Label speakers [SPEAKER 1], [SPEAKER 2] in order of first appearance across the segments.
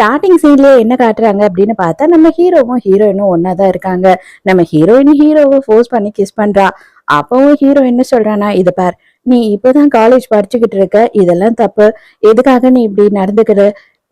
[SPEAKER 1] Starting சீன்லயே என்ன காட்டுறாங்க அப்படின்னு பார்த்தா நம்ம ஹீரோவும் ஹீரோயினும் ஒன்னாதான் இருக்காங்க. நம்ம ஹீரோவை ஃபோர்ஸ் பண்ணி கிஸ் பண்றா. அப்பவும் ஹீரோ என்ன சொல்றானா, "இத பார், நீ இப்பதான் காலேஜ் படிச்சுக்கிட்டு இருக்க, இதெல்லாம் தப்பு. எதுக்காக நீ இப்படி நடந்துக்கிற?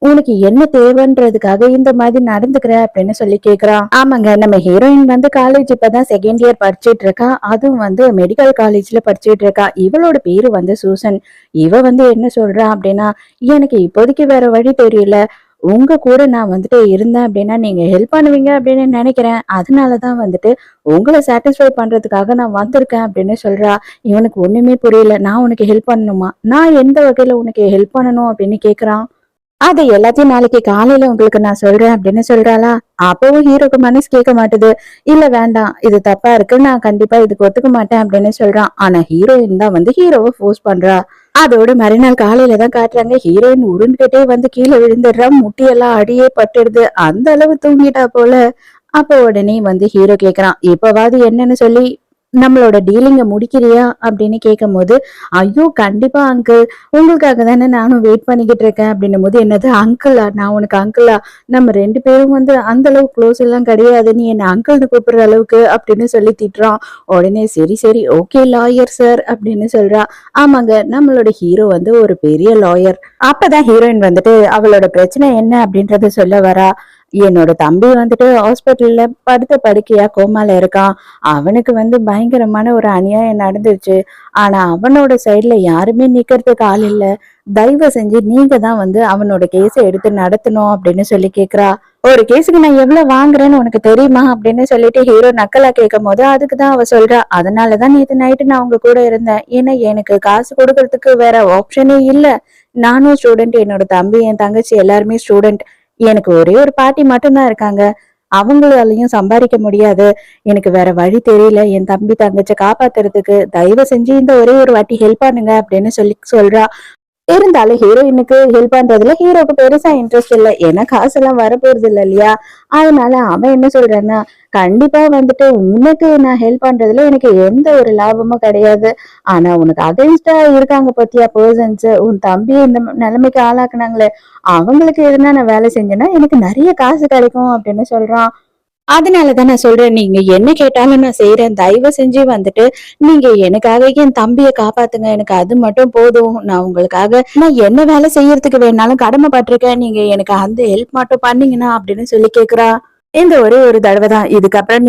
[SPEAKER 1] உனக்கு என்ன தேவைன்றதுக்காக இந்த மாதிரி நடந்துக்கிற?" அப்படின்னு சொல்லி கேக்குறான். ஆமாங்க, நம்ம ஹீரோயின் வந்து காலேஜ் இப்பதான் செகண்ட் இயர் படிச்சுட்டு இருக்கா. அதுவும் வந்து மெடிக்கல் காலேஜ்ல படிச்சுட்டு இருக்கா. இவளோட பேரு வந்து சூசன். இவ வந்து என்ன சொல்றா அப்படின்னா, "எனக்கு இப்போதைக்கு வேற வழி தெரியல. உங்க கூட நான் வந்துட்டு இருந்தேன் அப்படின்னா நீங்க ஹெல்ப் பண்ணுவீங்க அப்படின்னு நினைக்கிறேன். அதனாலதான் வந்துட்டு உங்களை சாட்டிஸ்ஃபை பண்றதுக்காக நான் வந்திருக்கேன்" அப்படின்னு சொல்றா. இவனுக்கு ஒண்ணுமே புரியல. "நான் உனக்கு ஹெல்ப் பண்ணணுமா? நான் எந்த வகையில உனக்கு ஹெல்ப் பண்ணணும்?" அப்படின்னு கேக்குறான். அது எல்லாத்தையும் நாளைக்கு காலையில உங்களுக்கு நான் சொல்றேன் அப்படின்னு சொல்றாளா. அப்பவும் ஹீரோக்கு மனசு கேட்க மாட்டுது. "இல்ல வேண்டாம், இது தப்பா இருக்கு, நான் கண்டிப்பா இதுக்கு ஒத்துக்க மாட்டேன்" அப்படின்னு சொல்றான். ஆனா ஹீரோயின் தான் வந்து ஹீரோவை ஃபோர்ஸ் பண்றா. அதோட மறுநாள் காலையில தான் காட்டுறாங்க. ஹீரோயின் உருண்டுகிட்டே வந்து கீழே விழுந்துடுறா. முட்டியெல்லாம் அடியே பட்டுடுது. அந்த அளவு தூங்கிட்டா போல. அப்ப உடனே வந்து ஹீரோ கேக்குறான், "இப்பவாது என்னன்னு சொல்லி நம்மளோட டீலிங்க முடிக்கிறியா?" அப்படின்னு கேட்கும்போது, "ஐயோ கண்டிப்பா அங்கிள், உங்களுக்காக தானே நானும் வெயிட் பண்ணிக்கிட்டு இருக்கேன்" அப்படின்னும் போது, "என்னது அங்கிளா? நான் உனக்கு அங்கிளா? நம்ம 2 பேரும் வந்து அந்த அளவுக்கு க்ளோஸ் எல்லாம் கிடையாது. நீ என்ன அங்கிள்னு கூப்பிடுற அளவுக்கு" அப்படின்னு சொல்லி திட்டுறான். உடனே "சரி சரி, ஓகே லாயர் சார்" அப்படின்னு சொல்றா. ஆமாங்க, நம்மளோட ஹீரோ வந்து ஒரு பெரிய லாயர். அப்பதான் ஹீரோயின் வந்துட்டு அவளோட பிரச்சனை என்ன அப்படின்றத சொல்ல வரா. "என்னோட தம்பி வந்துட்டு ஹாஸ்பிட்டல்ல படுத்த படுக்கையா கோமால இருக்கான். அவனுக்கு வந்து பயங்கரமான ஒரு அநியாயம் நடந்துருச்சு. ஆனா அவனோட சைடுல யாருமே நிக்கிறதுக்கு ஆள் இல்ல. தயவு செஞ்சு நீங்க தான் வந்து அவனோட கேஸ எடுத்து நடத்தணும்" அப்படின்னு சொல்லி கேக்குறா. "ஒரு கேஸுக்கு நான் எவ்வளவு வாங்குறேன்னு உனக்கு தெரியுமா?" அப்படின்னு சொல்லிட்டு ஹீரோ நக்கலா கேட்கும் போது, அதுக்குதான் அவ சொல்றா, "அதனாலதான் நேத்து நைட்டு நான் உங்க கூட இருந்தேன். ஏன்னா எனக்கு காசு கொடுக்கறதுக்கு வேற ஆப்ஷனே இல்ல. நானும் ஸ்டூடெண்ட், என்னோட தம்பி என் தங்கச்சி எல்லாருமே ஸ்டூடெண்ட். எனக்கு ஒரே ஒரு பாட்டி மட்டும்தான் இருக்காங்க. அவங்களாலையும் சம்பாதிக்க முடியாது. எனக்கு வேற வழி தெரியல என் தம்பி தங்கச்ச காப்பாத்துறதுக்கு. தயவு செஞ்சு இந்த ஒரே ஒரு வாட்டி ஹெல்ப் பண்ணுங்க" அப்படின்னு சொல்லி சொல்றா. இருந்தாலும் ஹீரோயினுக்கு ஹெல்ப் பண்றதுல ஹீரோக்கு பெருசா இன்ட்ரெஸ்ட் இல்ல. ஏன்னா காசெல்லாம் வரப்போறது இல்ல இல்லையா? அதனால அவன் என்ன சொல்றான்னா, "கண்டிப்பா வந்துட்டு உனக்கு நான் ஹெல்ப் பண்றதுல எனக்கு எந்த ஒரு லாபமும் கிடையாது. ஆனா உனக்கு அகைன்ஸ்டா இருக்காங்க பாத்தியா பெர்சன்ஸ், உன் தம்பியை இந்த நிலைமைக்கு ஆளாக்குனாங்களே, அவங்களுக்கு எதுனா நான் வேலை செஞ்சேன்னா எனக்கு நிறைய காசு கிடைக்கும்" அப்படின்னு சொல்றான். அதனாலதான் நான் சொல்றேன், "நீங்க என்ன கேட்டாலும் நான் செய்யறேன். தயவு செஞ்சு வந்துட்டு நீங்க எனக்காக என் தம்பிய காப்பாத்துங்க. எனக்கு அது மட்டும் போதும். நான் என்ன வேலை செய்யறதுக்கு வேணாலும் கடமைப்பட்டிருக்கேன். நீங்க எனக்கு அந்த ஹெல்ப் மட்டும் பண்ணீங்கன்னா" அப்படின்னு சொல்லி கேக்குறா. இந்த ஒரே ஒரு தடவை தான். இதுக்கப்புறம் நீ